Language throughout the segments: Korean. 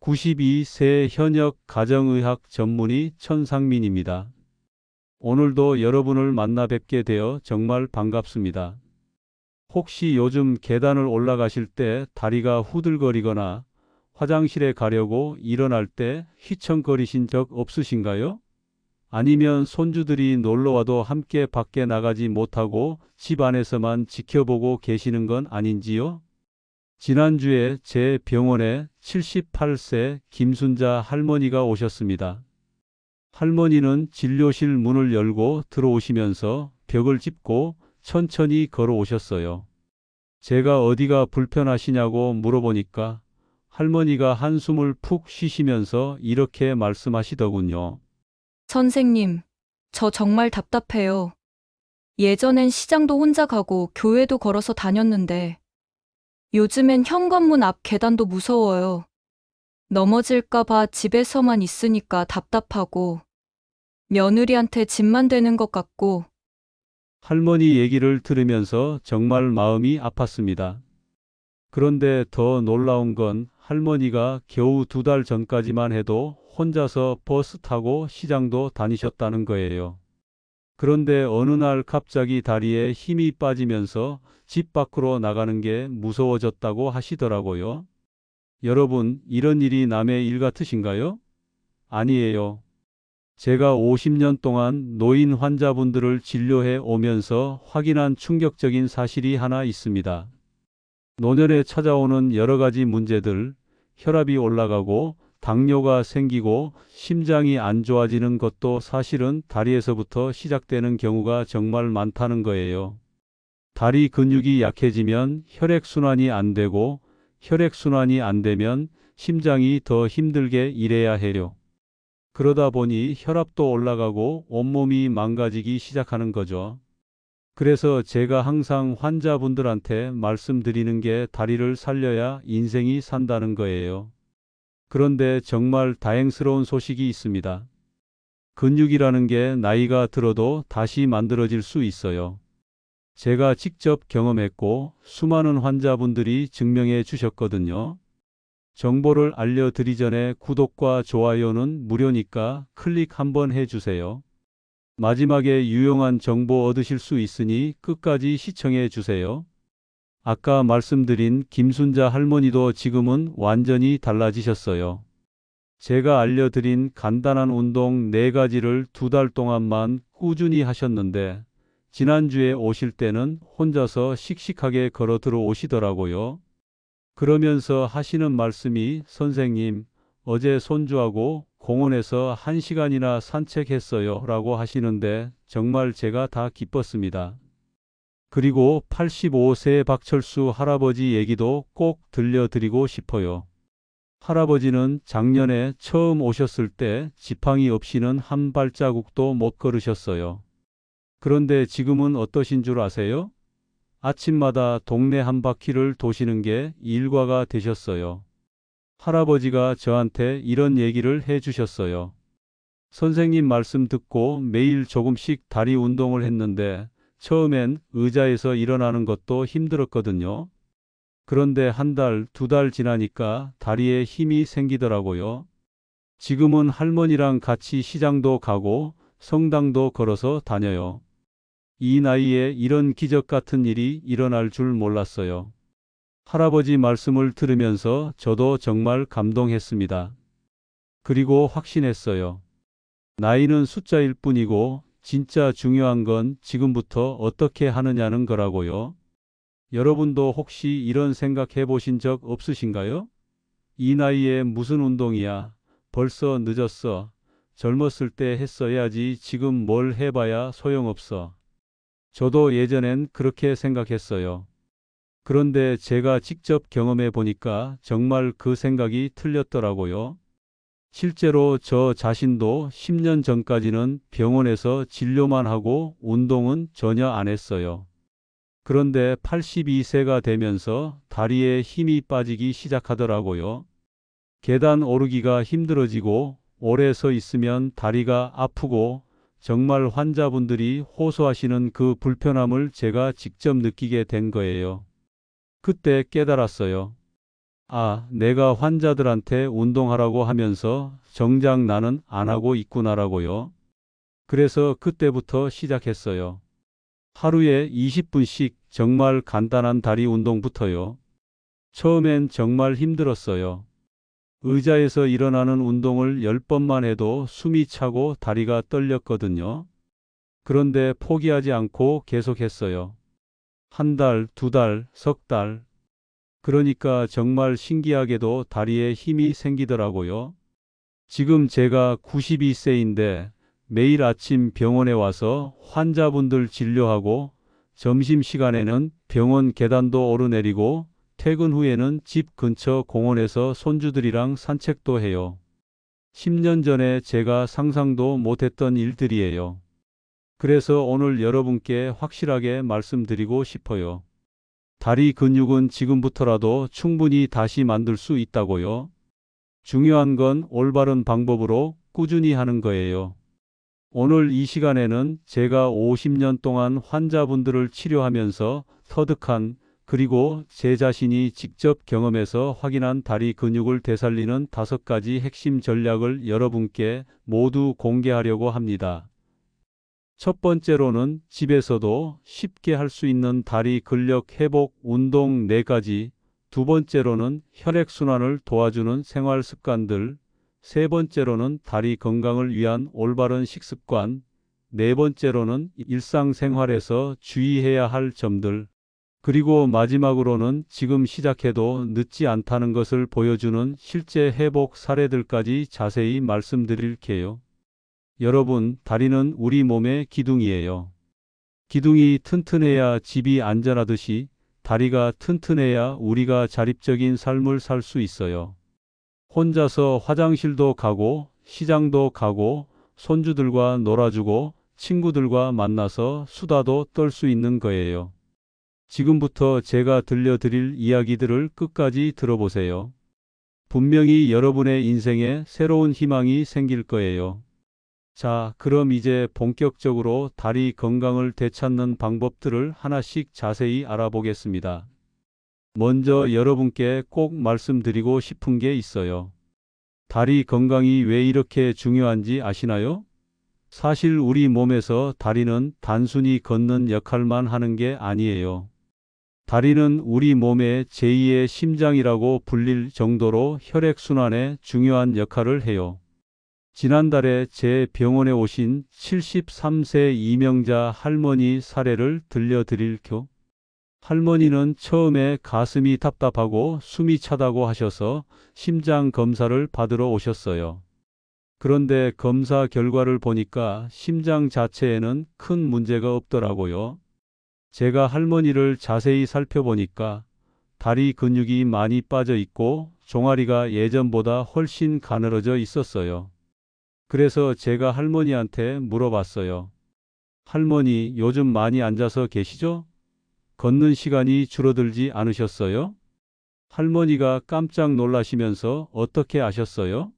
92세 현역 가정의학 전문의 천상민입니다. 오늘도 여러분을 만나 뵙게 되어 정말 반갑습니다. 혹시 요즘 계단을 올라가실 때 다리가 후들거리거나 화장실에 가려고 일어날 때 휘청거리신 적 없으신가요? 아니면 손주들이 놀러와도 함께 밖에 나가지 못하고 집 안에서만 지켜보고 계시는 건 아닌지요? 지난주에 제 병원에 78세 김순자 할머니가 오셨습니다. 할머니는 진료실 문을 열고 들어오시면서 벽을 짚고 천천히 걸어오셨어요. 제가 어디가 불편하시냐고 물어보니까 할머니가 한숨을 푹 쉬시면서 이렇게 말씀하시더군요. 선생님, 저 정말 답답해요. 예전엔 시장도 혼자 가고 교회도 걸어서 다녔는데 요즘엔 현관문 앞 계단도 무서워요. 넘어질까봐 집에서만 있으니까 답답하고 며느리한테 짐만 되는 것 같고. 할머니 얘기를 들으면서 정말 마음이 아팠습니다. 그런데 더 놀라운 건 할머니가 겨우 2달 전까지만 해도 혼자서 버스 타고 시장도 다니셨다는 거예요. 그런데 어느 날 갑자기 다리에 힘이 빠지면서 집 밖으로 나가는 게 무서워졌다고 하시더라고요. 여러분, 이런 일이 남의 일 같으신가요? 아니에요. 제가 50년 동안 노인 환자분들을 진료해 오면서 확인한 충격적인 사실이 하나 있습니다. 노년에 찾아오는 여러 가지 문제들, 혈압이 올라가고 당뇨가 생기고 심장이 안 좋아지는 것도 사실은 다리에서부터 시작되는 경우가 정말 많다는 거예요. 다리 근육이 약해지면 혈액순환이 안 되고 혈액순환이 안 되면 심장이 더 힘들게 일해야 해요. 그러다 보니 혈압도 올라가고 온몸이 망가지기 시작하는 거죠. 그래서 제가 항상 환자분들한테 말씀드리는 게 다리를 살려야 인생이 산다는 거예요. 그런데 정말 다행스러운 소식이 있습니다. 근육이라는 게 나이가 들어도 다시 만들어질 수 있어요. 제가 직접 경험했고 수많은 환자분들이 증명해 주셨거든요. 정보를 알려드리 전에 구독과 좋아요는 무료니까 클릭 한번 해주세요. 마지막에 유용한 정보 얻으실 수 있으니 끝까지 시청해 주세요. 아까 말씀드린 김순자 할머니도 지금은 완전히 달라지셨어요. 제가 알려드린 간단한 운동 4가지를 2달 동안만 꾸준히 하셨는데 지난주에 오실 때는 혼자서 씩씩하게 걸어 들어오시더라고요. 그러면서 하시는 말씀이 선생님, 어제 손주하고 공원에서 1시간이나 산책했어요 라고 하시는데 정말 제가 다 기뻤습니다. 그리고 85세 박철수 할아버지 얘기도 꼭 들려드리고 싶어요. 할아버지는 작년에 처음 오셨을 때 지팡이 없이는 한 발자국도 못 걸으셨어요. 그런데 지금은 어떠신 줄 아세요? 아침마다 동네 한 바퀴를 도시는 게 일과가 되셨어요. 할아버지가 저한테 이런 얘기를 해 주셨어요. 선생님 말씀 듣고 매일 조금씩 다리 운동을 했는데 처음엔 의자에서 일어나는 것도 힘들었거든요. 그런데 1달, 2달 지나니까 다리에 힘이 생기더라고요. 지금은 할머니랑 같이 시장도 가고 성당도 걸어서 다녀요. 이 나이에 이런 기적 같은 일이 일어날 줄 몰랐어요. 할아버지 말씀을 들으면서 저도 정말 감동했습니다. 그리고 확신했어요. 나이는 숫자일 뿐이고 진짜 중요한 건 지금부터 어떻게 하느냐는 거라고요. 여러분도 혹시 이런 생각 해보신 적 없으신가요? 이 나이에 무슨 운동이야? 벌써 늦었어. 젊었을 때 했어야지 지금 뭘 해봐야 소용없어. 저도 예전엔 그렇게 생각했어요. 그런데 제가 직접 경험해 보니까 정말 그 생각이 틀렸더라고요. 실제로 저 자신도 10년 전까지는 병원에서 진료만 하고 운동은 전혀 안 했어요. 그런데 82세가 되면서 다리에 힘이 빠지기 시작하더라고요. 계단 오르기가 힘들어지고 오래 서 있으면 다리가 아프고 정말 환자분들이 호소하시는 그 불편함을 제가 직접 느끼게 된 거예요. 그때 깨달았어요. 아, 내가 환자들한테 운동하라고 하면서 정작 나는 안 하고 있구나라고요. 그래서 그때부터 시작했어요. 하루에 20분씩 정말 간단한 다리 운동부터요. 처음엔 정말 힘들었어요. 의자에서 일어나는 운동을 10번만 해도 숨이 차고 다리가 떨렸거든요. 그런데 포기하지 않고 계속했어요. 한 달, 두 달, 석 달. 그러니까 정말 신기하게도 다리에 힘이 생기더라고요. 지금 제가 92세인데 매일 아침 병원에 와서 환자분들 진료하고 점심시간에는 병원 계단도 오르내리고 퇴근 후에는 집 근처 공원에서 손주들이랑 산책도 해요. 10년 전에 제가 상상도 못했던 일들이에요. 그래서 오늘 여러분께 확실하게 말씀드리고 싶어요. 다리 근육은 지금부터라도 충분히 다시 만들 수 있다고요. 중요한 건 올바른 방법으로 꾸준히 하는 거예요. 오늘 이 시간에는 제가 50년 동안 환자분들을 치료하면서 터득한 그리고 제 자신이 직접 경험해서 확인한 다리 근육을 되살리는 5가지 핵심 전략을 여러분께 모두 공개하려고 합니다. 첫 번째로는 집에서도 쉽게 할 수 있는 다리 근력 회복 운동 4가지, 두 번째로는 혈액순환을 도와주는 생활 습관들, 세 번째로는 다리 건강을 위한 올바른 식습관, 네 번째로는 일상생활에서 주의해야 할 점들, 그리고 마지막으로는 지금 시작해도 늦지 않다는 것을 보여주는 실제 회복 사례들까지 자세히 말씀드릴게요. 여러분, 다리는 우리 몸의 기둥이에요. 기둥이 튼튼해야 집이 안전하듯이 다리가 튼튼해야 우리가 자립적인 삶을 살 수 있어요. 혼자서 화장실도 가고, 시장도 가고, 손주들과 놀아주고, 친구들과 만나서 수다도 떨 수 있는 거예요. 지금부터 제가 들려드릴 이야기들을 끝까지 들어보세요. 분명히 여러분의 인생에 새로운 희망이 생길 거예요. 자, 그럼 이제 본격적으로 다리 건강을 되찾는 방법들을 하나씩 자세히 알아보겠습니다. 먼저 여러분께 꼭 말씀드리고 싶은 게 있어요. 다리 건강이 왜 이렇게 중요한지 아시나요? 사실 우리 몸에서 다리는 단순히 걷는 역할만 하는 게 아니에요. 다리는 우리 몸의 제2의 심장이라고 불릴 정도로 혈액순환에 중요한 역할을 해요. 지난달에 제 병원에 오신 73세 이명자 할머니 사례를 들려드릴게요. 할머니는 처음에 가슴이 답답하고 숨이 차다고 하셔서 심장 검사를 받으러 오셨어요. 그런데 검사 결과를 보니까 심장 자체에는 큰 문제가 없더라고요. 제가 할머니를 자세히 살펴보니까 다리 근육이 많이 빠져 있고 종아리가 예전보다 훨씬 가늘어져 있었어요. 그래서 제가 할머니한테 물어봤어요. 할머니, 요즘 많이 앉아서 계시죠? 걷는 시간이 줄어들지 않으셨어요? 할머니가 깜짝 놀라시면서 어떻게 아셨어요?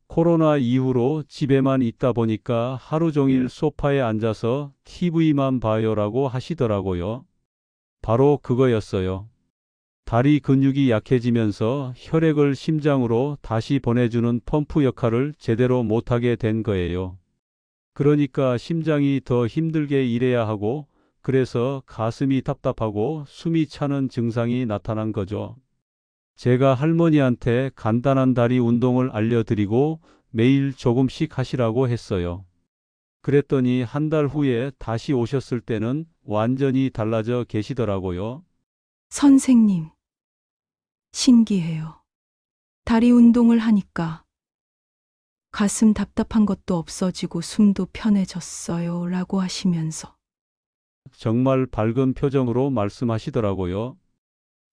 코로나 이후로 집에만 있다 보니까 하루 종일 소파에 앉아서 TV만 봐요라고 하시더라고요. 바로 그거였어요. 다리 근육이 약해지면서 혈액을 심장으로 다시 보내주는 펌프 역할을 제대로 못하게 된 거예요. 그러니까 심장이 더 힘들게 일해야 하고, 그래서 가슴이 답답하고 숨이 차는 증상이 나타난 거죠. 제가 할머니한테 간단한 다리 운동을 알려드리고 매일 조금씩 하시라고 했어요. 그랬더니 한 달 후에 다시 오셨을 때는 완전히 달라져 계시더라고요. 선생님, 신기해요. 다리 운동을 하니까 가슴 답답한 것도 없어지고 숨도 편해졌어요. 라고 하시면서 정말 밝은 표정으로 말씀하시더라고요.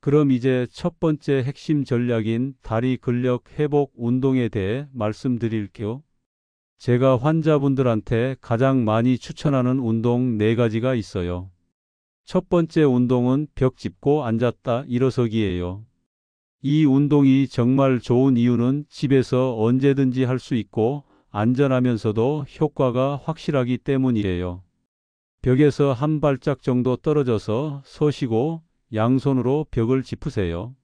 그럼 이제 첫 번째 핵심 전략인 다리 근력 회복 운동에 대해 말씀드릴게요. 제가 환자분들한테 가장 많이 추천하는 운동 4가지가 있어요. 첫 번째 운동은 벽 짚고 앉았다 일어서기예요. 이 운동이 정말 좋은 이유는 집에서 언제든지 할 수 있고 안전하면서도 효과가 확실하기 때문이에요. 벽에서 한 발짝 정도 떨어져서 서시고 양손으로 벽을 짚으세요.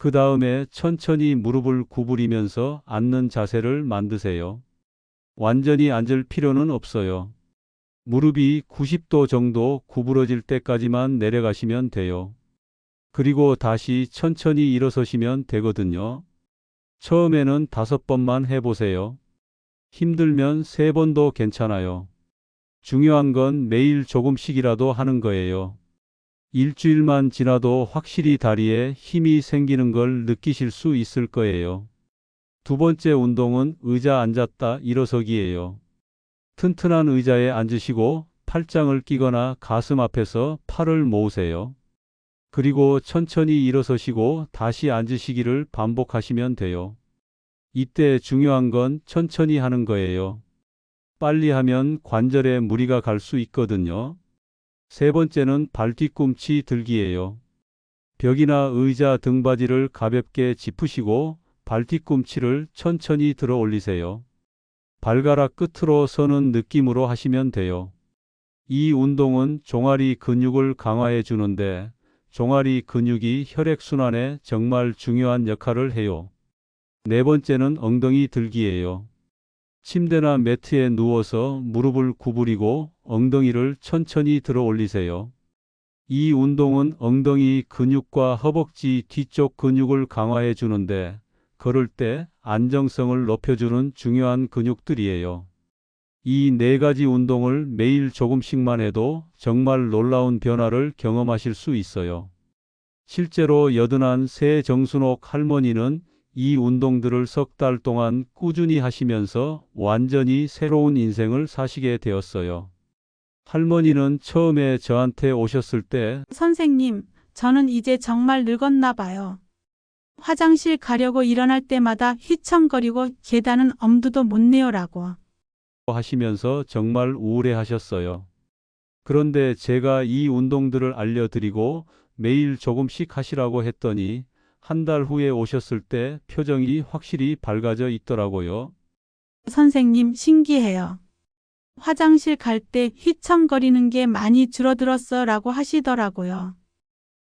그 다음에 천천히 무릎을 구부리면서 앉는 자세를 만드세요. 완전히 앉을 필요는 없어요. 무릎이 90도 정도 구부러질 때까지만 내려가시면 돼요. 그리고 다시 천천히 일어서시면 되거든요. 처음에는 5번만 해보세요. 힘들면 3번도 괜찮아요. 중요한 건 매일 조금씩이라도 하는 거예요. 일주일만 지나도 확실히 다리에 힘이 생기는 걸 느끼실 수 있을 거예요. 두 번째 운동은 의자 앉았다 일어서기예요. 튼튼한 의자에 앉으시고 팔짱을 끼거나 가슴 앞에서 팔을 모으세요. 그리고 천천히 일어서시고 다시 앉으시기를 반복하시면 돼요. 이때 중요한 건 천천히 하는 거예요. 빨리 하면 관절에 무리가 갈 수 있거든요. 세 번째는 발 뒤꿈치 들기예요. 벽이나 의자 등받이를 가볍게 짚으시고 발 뒤꿈치를 천천히 들어 올리세요. 발가락 끝으로 서는 느낌으로 하시면 돼요. 이 운동은 종아리 근육을 강화해 주는데 종아리 근육이 혈액순환에 정말 중요한 역할을 해요. 네 번째는 엉덩이 들기예요. 침대나 매트에 누워서 무릎을 구부리고 엉덩이를 천천히 들어 올리세요. 이 운동은 엉덩이 근육과 허벅지 뒤쪽 근육을 강화해 주는데 걸을 때 안정성을 높여주는 중요한 근육들이에요. 이 4가지 운동을 매일 조금씩만 해도 정말 놀라운 변화를 경험하실 수 있어요. 실제로 여든한 새정순옥 할머니는 이 운동들을 3달 동안 꾸준히 하시면서 완전히 새로운 인생을 사시게 되었어요. 할머니는 처음에 저한테 오셨을 때 선생님, 저는 이제 정말 늙었나 봐요. 화장실 가려고 일어날 때마다 휘청거리고 계단은 엄두도 못 내요라고. 하시면서 정말 우울해 하셨어요. 그런데 제가 이 운동들을 알려드리고 매일 조금씩 하시라고 했더니 한 달 후에 오셨을 때 표정이 확실히 밝아져 있더라고요. 선생님, 신기해요. 화장실 갈 때 휘청거리는 게 많이 줄어들었어라고 하시더라고요.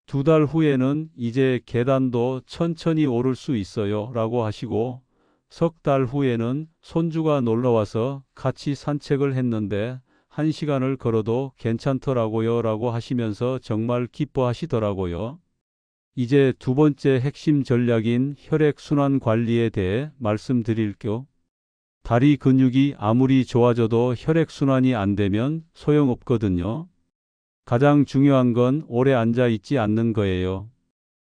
2달 후에는 이제 계단도 천천히 오를 수 있어요 라고 하시고 3달 후에는 손주가 놀러와서 같이 산책을 했는데 1시간을 걸어도 괜찮더라고요 라고 하시면서 정말 기뻐하시더라고요. 이제 두 번째 핵심 전략인 혈액순환 관리에 대해 말씀드릴게요. 다리 근육이 아무리 좋아져도 혈액순환이 안 되면 소용없거든요. 가장 중요한 건 오래 앉아 있지 않는 거예요.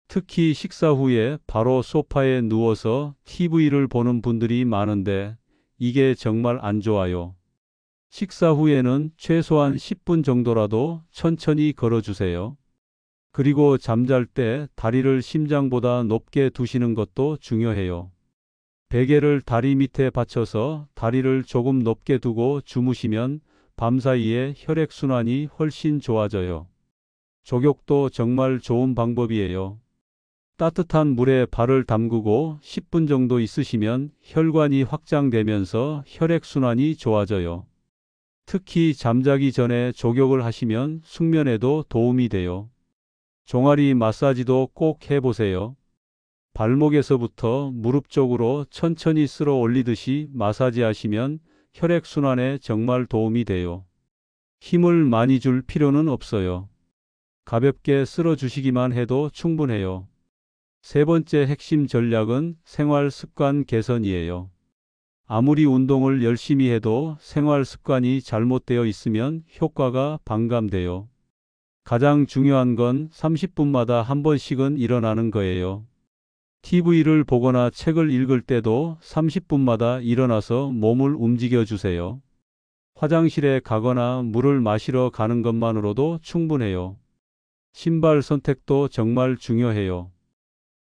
특히 식사 후에 바로 소파에 누워서 TV를 보는 분들이 많은데 이게 정말 안 좋아요. 식사 후에는 최소한 10분 정도라도 천천히 걸어주세요. 그리고 잠잘 때 다리를 심장보다 높게 두시는 것도 중요해요. 베개를 다리 밑에 받쳐서 다리를 조금 높게 두고 주무시면 밤사이에 혈액순환이 훨씬 좋아져요. 족욕도 정말 좋은 방법이에요. 따뜻한 물에 발을 담그고 10분 정도 있으시면 혈관이 확장되면서 혈액순환이 좋아져요. 특히 잠자기 전에 족욕을 하시면 숙면에도 도움이 돼요. 종아리 마사지도 꼭 해보세요. 발목에서부터 무릎 쪽으로 천천히 쓸어 올리듯이 마사지 하시면 혈액순환에 정말 도움이 돼요. 힘을 많이 줄 필요는 없어요. 가볍게 쓸어 주시기만 해도 충분해요. 세 번째 핵심 전략은 생활 습관 개선이에요. 아무리 운동을 열심히 해도 생활 습관이 잘못되어 있으면 효과가 반감돼요. 가장 중요한 건 30분마다 한 번씩은 일어나는 거예요. TV를 보거나 책을 읽을 때도 30분마다 일어나서 몸을 움직여 주세요. 화장실에 가거나 물을 마시러 가는 것만으로도 충분해요. 신발 선택도 정말 중요해요.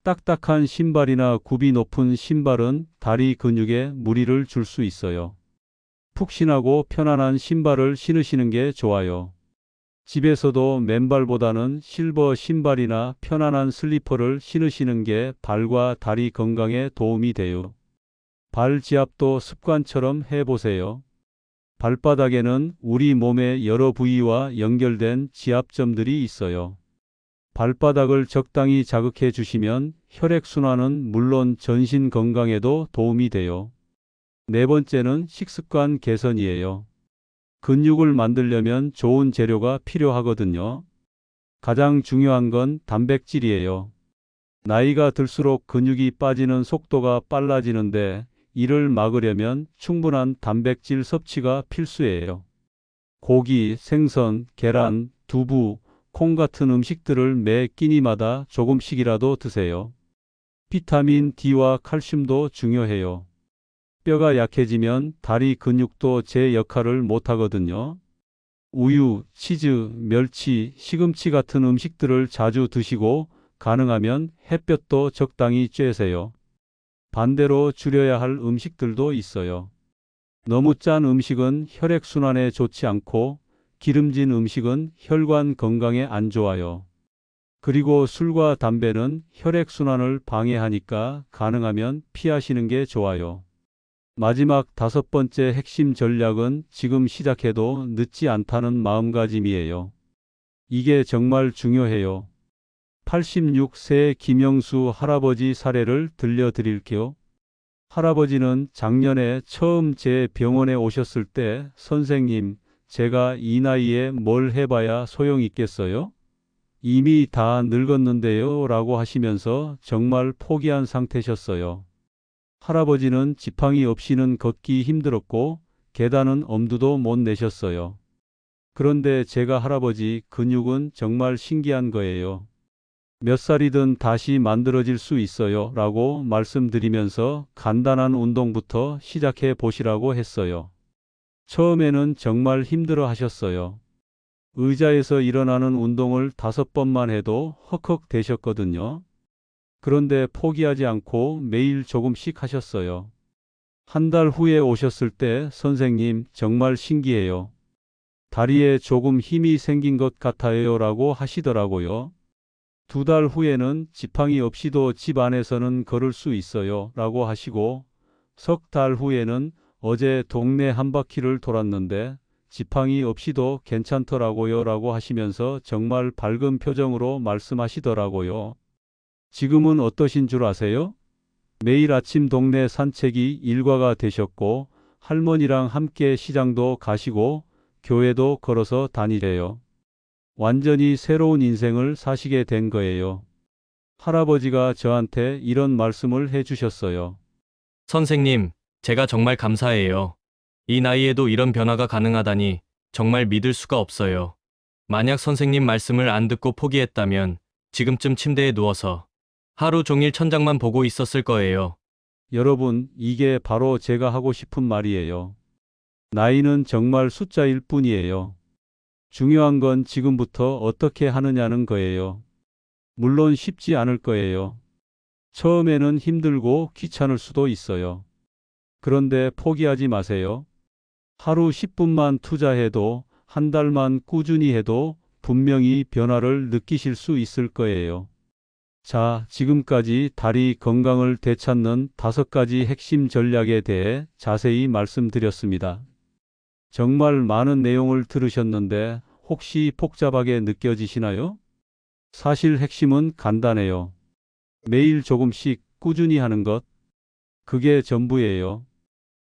딱딱한 신발이나 굽이 높은 신발은 다리 근육에 무리를 줄 수 있어요. 푹신하고 편안한 신발을 신으시는 게 좋아요. 집에서도 맨발보다는 실버 신발이나 편안한 슬리퍼를 신으시는 게 발과 다리 건강에 도움이 돼요. 발 지압도 습관처럼 해보세요. 발바닥에는 우리 몸의 여러 부위와 연결된 지압점들이 있어요. 발바닥을 적당히 자극해 주시면 혈액순환은 물론 전신 건강에도 도움이 돼요. 네 번째는 식습관 개선이에요. 근육을 만들려면 좋은 재료가 필요하거든요. 가장 중요한 건 단백질이에요. 나이가 들수록 근육이 빠지는 속도가 빨라지는데 이를 막으려면 충분한 단백질 섭취가 필수예요. 고기, 생선, 계란, 두부, 콩 같은 음식들을 매 끼니마다 조금씩이라도 드세요. 비타민 D와 칼슘도 중요해요. 뼈가 약해지면 다리 근육도 제 역할을 못하거든요. 우유, 치즈, 멸치, 시금치 같은 음식들을 자주 드시고 가능하면 햇볕도 적당히 쬐세요. 반대로 줄여야 할 음식들도 있어요. 너무 짠 음식은 혈액순환에 좋지 않고 기름진 음식은 혈관 건강에 안 좋아요. 그리고 술과 담배는 혈액순환을 방해하니까 가능하면 피하시는 게 좋아요. 마지막 다섯 번째 핵심 전략은 지금 시작해도 늦지 않다는 마음가짐이에요. 이게 정말 중요해요. 86세 김영수 할아버지 사례를 들려드릴게요. 할아버지는 작년에 처음 제 병원에 오셨을 때 선생님, 제가 이 나이에 뭘 해봐야 소용있겠어요? 이미 다 늙었는데요 라고 하시면서 정말 포기한 상태셨어요. 할아버지는 지팡이 없이는 걷기 힘들었고 계단은 엄두도 못 내셨어요. 그런데 제가 할아버지 근육은 정말 신기한 거예요. 몇 살이든 다시 만들어질 수 있어요 라고 말씀드리면서 간단한 운동부터 시작해 보시라고 했어요. 처음에는 정말 힘들어 하셨어요. 의자에서 일어나는 운동을 5번만 해도 헉헉 대셨거든요. 그런데 포기하지 않고 매일 조금씩 하셨어요. 한 달 후에 오셨을 때 선생님 정말 신기해요. 다리에 조금 힘이 생긴 것 같아요 라고 하시더라고요. 2달 후에는 지팡이 없이도 집 안에서는 걸을 수 있어요 라고 하시고 3달 후에는 어제 동네 한 바퀴를 돌았는데 지팡이 없이도 괜찮더라고요 라고 하시면서 정말 밝은 표정으로 말씀하시더라고요. 지금은 어떠신 줄 아세요? 매일 아침 동네 산책이 일과가 되셨고 할머니랑 함께 시장도 가시고 교회도 걸어서 다니래요. 완전히 새로운 인생을 사시게 된 거예요. 할아버지가 저한테 이런 말씀을 해주셨어요. 선생님, 제가 정말 감사해요. 이 나이에도 이런 변화가 가능하다니 정말 믿을 수가 없어요. 만약 선생님 말씀을 안 듣고 포기했다면 지금쯤 침대에 누워서 하루 종일 천장만 보고 있었을 거예요. 여러분, 이게 바로 제가 하고 싶은 말이에요. 나이는 정말 숫자일 뿐이에요. 중요한 건 지금부터 어떻게 하느냐는 거예요. 물론 쉽지 않을 거예요. 처음에는 힘들고 귀찮을 수도 있어요. 그런데 포기하지 마세요. 하루 10분만 투자해도 한 달만 꾸준히 해도 분명히 변화를 느끼실 수 있을 거예요. 자, 지금까지 다리 건강을 되찾는 5가지 핵심 전략에 대해 자세히 말씀드렸습니다. 정말 많은 내용을 들으셨는데 혹시 복잡하게 느껴지시나요? 사실 핵심은 간단해요. 매일 조금씩 꾸준히 하는 것. 그게 전부예요.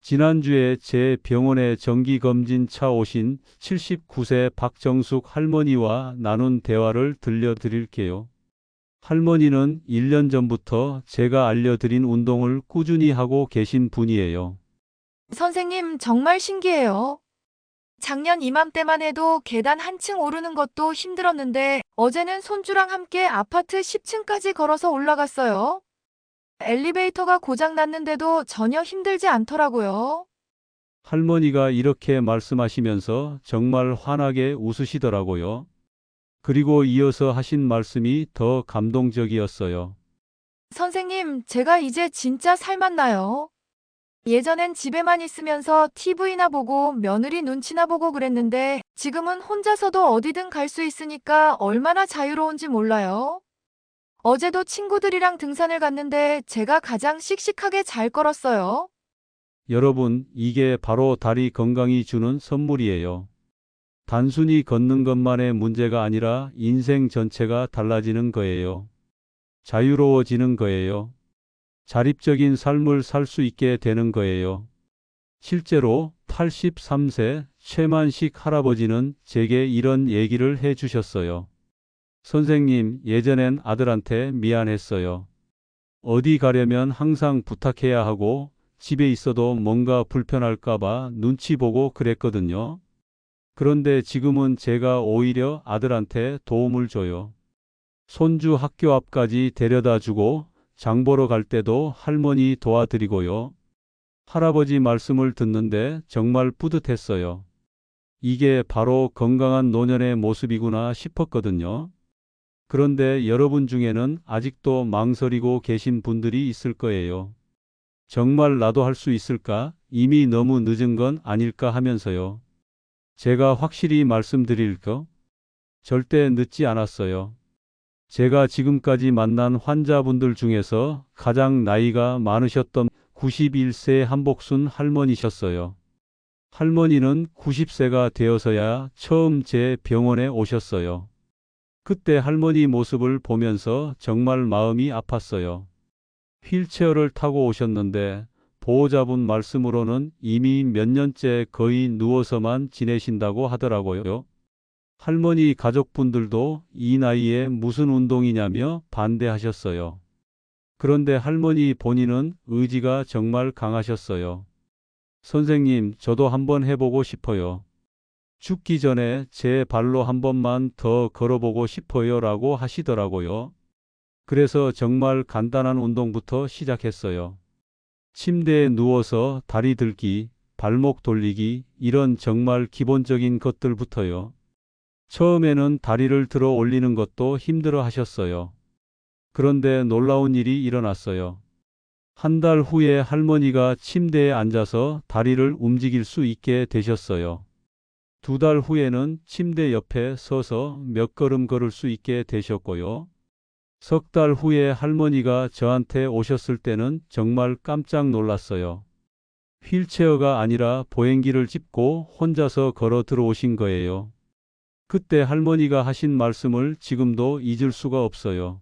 지난주에 제 병원에 정기검진 차 오신 79세 박정숙 할머니와 나눈 대화를 들려드릴게요. 할머니는 1년 전부터 제가 알려드린 운동을 꾸준히 하고 계신 분이에요. 선생님, 정말 신기해요. 작년 이맘때만 해도 계단 한층 오르는 것도 힘들었는데 어제는 손주랑 함께 아파트 10층까지 걸어서 올라갔어요. 엘리베이터가 고장 났는데도 전혀 힘들지 않더라고요. 할머니가 이렇게 말씀하시면서 정말 환하게 웃으시더라고요. 그리고 이어서 하신 말씀이 더 감동적이었어요. 선생님, 제가 이제 진짜 살맛나요. 예전엔 집에만 있으면서 TV나 보고 며느리 눈치나 보고 그랬는데 지금은 혼자서도 어디든 갈 수 있으니까 얼마나 자유로운지 몰라요. 어제도 친구들이랑 등산을 갔는데 제가 가장 씩씩하게 잘 걸었어요. 여러분, 이게 바로 다리 건강이 주는 선물이에요. 단순히 걷는 것만의 문제가 아니라 인생 전체가 달라지는 거예요. 자유로워지는 거예요. 자립적인 삶을 살 수 있게 되는 거예요. 실제로 83세 최만식 할아버지는 제게 이런 얘기를 해 주셨어요. 선생님, 예전엔 아들한테 미안했어요. 어디 가려면 항상 부탁해야 하고 집에 있어도 뭔가 불편할까봐 눈치 보고 그랬거든요. 그런데 지금은 제가 오히려 아들한테 도움을 줘요. 손주 학교 앞까지 데려다 주고 장 보러 갈 때도 할머니 도와드리고요. 할아버지 말씀을 듣는데 정말 뿌듯했어요. 이게 바로 건강한 노년의 모습이구나 싶었거든요. 그런데 여러분 중에는 아직도 망설이고 계신 분들이 있을 거예요. 정말 나도 할 수 있을까? 이미 너무 늦은 건 아닐까 하면서요. 제가 확실히 말씀드릴게요. 절대 늦지 않았어요. 제가 지금까지 만난 환자분들 중에서 가장 나이가 많으셨던 91세 한복순 할머니셨어요. 할머니는 90세가 되어서야 처음 제 병원에 오셨어요. 그때 할머니 모습을 보면서 정말 마음이 아팠어요. 휠체어를 타고 오셨는데 보호자분 말씀으로는 이미 몇 년째 거의 누워서만 지내신다고 하더라고요. 할머니 가족분들도 이 나이에 무슨 운동이냐며 반대하셨어요. 그런데 할머니 본인은 의지가 정말 강하셨어요. 선생님, 저도 한번 해보고 싶어요. 죽기 전에 제 발로 한 번만 더 걸어보고 싶어요 라고 하시더라고요. 그래서 정말 간단한 운동부터 시작했어요. 침대에 누워서 다리 들기, 발목 돌리기, 이런 정말 기본적인 것들부터요. 처음에는 다리를 들어 올리는 것도 힘들어 하셨어요. 그런데 놀라운 일이 일어났어요. 한 달 후에 할머니가 침대에 앉아서 다리를 움직일 수 있게 되셨어요. 2달 후에는 침대 옆에 서서 몇 걸음 걸을 수 있게 되셨고요. 3달 후에 할머니가 저한테 오셨을 때는 정말 깜짝 놀랐어요. 휠체어가 아니라 보행기를 짚고 혼자서 걸어 들어오신 거예요. 그때 할머니가 하신 말씀을 지금도 잊을 수가 없어요.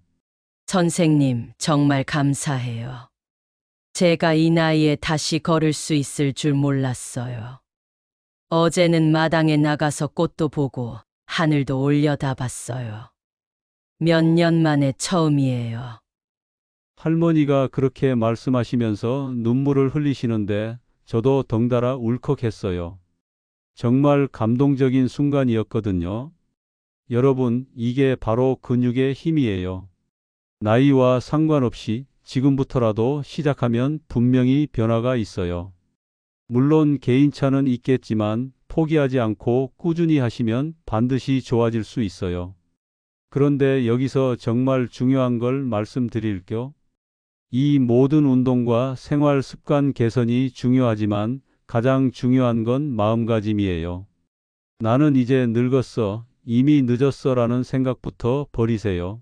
선생님, 정말 감사해요. 제가 이 나이에 다시 걸을 수 있을 줄 몰랐어요. 어제는 마당에 나가서 꽃도 보고 하늘도 올려다봤어요. 몇 년 만에 처음이에요. 할머니가 그렇게 말씀하시면서 눈물을 흘리시는데 저도 덩달아 울컥했어요. 정말 감동적인 순간이었거든요. 여러분, 이게 바로 근육의 힘이에요. 나이와 상관없이 지금부터라도 시작하면 분명히 변화가 있어요. 물론 개인차는 있겠지만 포기하지 않고 꾸준히 하시면 반드시 좋아질 수 있어요. 그런데 여기서 정말 중요한 걸 말씀드릴게요. 이 모든 운동과 생활 습관 개선이 중요하지만 가장 중요한 건 마음가짐이에요. 나는 이제 늙었어, 이미 늦었어 라는 생각부터 버리세요.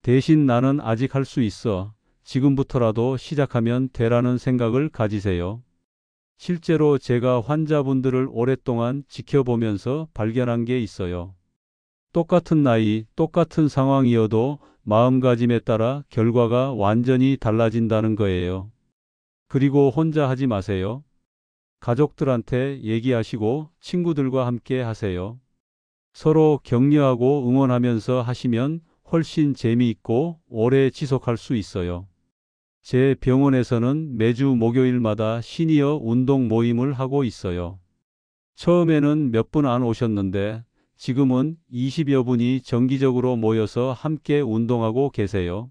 대신 나는 아직 할 수 있어, 지금부터라도 시작하면 되라는 생각을 가지세요. 실제로 제가 환자분들을 오랫동안 지켜보면서 발견한 게 있어요. 똑같은 나이, 똑같은 상황이어도 마음가짐에 따라 결과가 완전히 달라진다는 거예요. 그리고 혼자 하지 마세요. 가족들한테 얘기하시고 친구들과 함께 하세요. 서로 격려하고 응원하면서 하시면 훨씬 재미있고 오래 지속할 수 있어요. 제 병원에서는 매주 목요일마다 시니어 운동 모임을 하고 있어요. 처음에는 몇 분 안 오셨는데 지금은 20여 분이 정기적으로 모여서 함께 운동하고 계세요.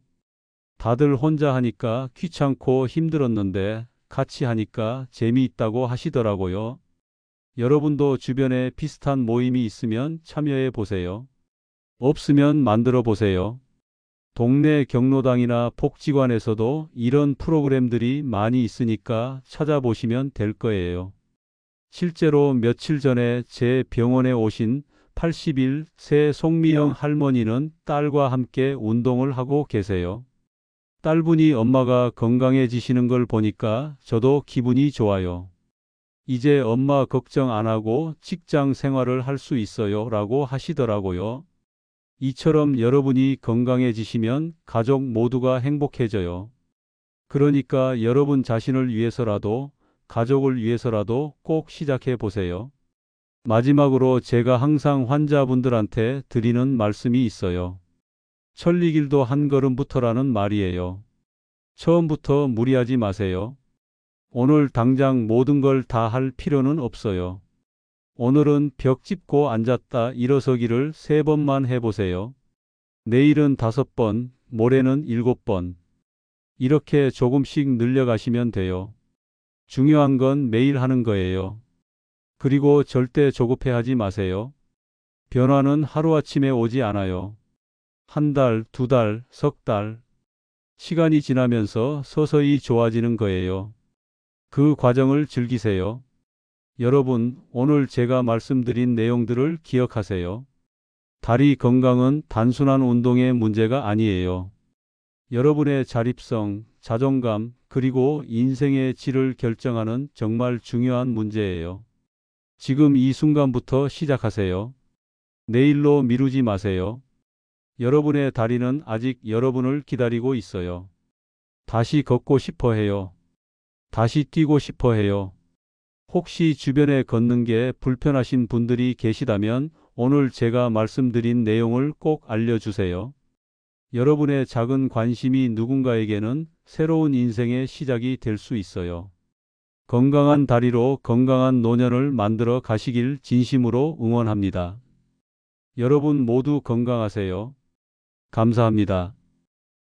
다들 혼자 하니까 귀찮고 힘들었는데 같이 하니까 재미있다고 하시더라고요. 여러분도 주변에 비슷한 모임이 있으면 참여해 보세요. 없으면 만들어 보세요. 동네 경로당이나 복지관에서도 이런 프로그램들이 많이 있으니까 찾아보시면 될 거예요. 실제로 며칠 전에 제 병원에 오신 81세 송미영 할머니는 딸과 함께 운동을 하고 계세요. 딸분이 엄마가 건강해지시는 걸 보니까 저도 기분이 좋아요. 이제 엄마 걱정 안 하고 직장 생활을 할 수 있어요 라고 하시더라고요. 이처럼 여러분이 건강해지시면 가족 모두가 행복해져요. 그러니까 여러분 자신을 위해서라도 가족을 위해서라도 꼭 시작해 보세요. 마지막으로 제가 항상 환자분들한테 드리는 말씀이 있어요. 천리길도 한 걸음부터라는 말이에요. 처음부터 무리하지 마세요. 오늘 당장 모든 걸 다 할 필요는 없어요. 오늘은 벽 짚고 앉았다 일어서기를 3번만 해보세요. 내일은 5번, 모레는 7번. 이렇게 조금씩 늘려가시면 돼요. 중요한 건 매일 하는 거예요. 그리고 절대 조급해하지 마세요. 변화는 하루아침에 오지 않아요. 1달, 2달, 석 달. 시간이 지나면서 서서히 좋아지는 거예요. 그 과정을 즐기세요. 여러분, 오늘 제가 말씀드린 내용들을 기억하세요. 다리 건강은 단순한 운동의 문제가 아니에요. 여러분의 자립성, 자존감, 그리고 인생의 질을 결정하는 정말 중요한 문제예요. 지금 이 순간부터 시작하세요. 내일로 미루지 마세요. 여러분의 다리는 아직 여러분을 기다리고 있어요. 다시 걷고 싶어 해요. 다시 뛰고 싶어 해요. 혹시 주변에 걷는 게 불편하신 분들이 계시다면 오늘 제가 말씀드린 내용을 꼭 알려주세요. 여러분의 작은 관심이 누군가에게는 새로운 인생의 시작이 될 수 있어요. 건강한 다리로 건강한 노년을 만들어 가시길 진심으로 응원합니다. 여러분 모두 건강하세요. 감사합니다.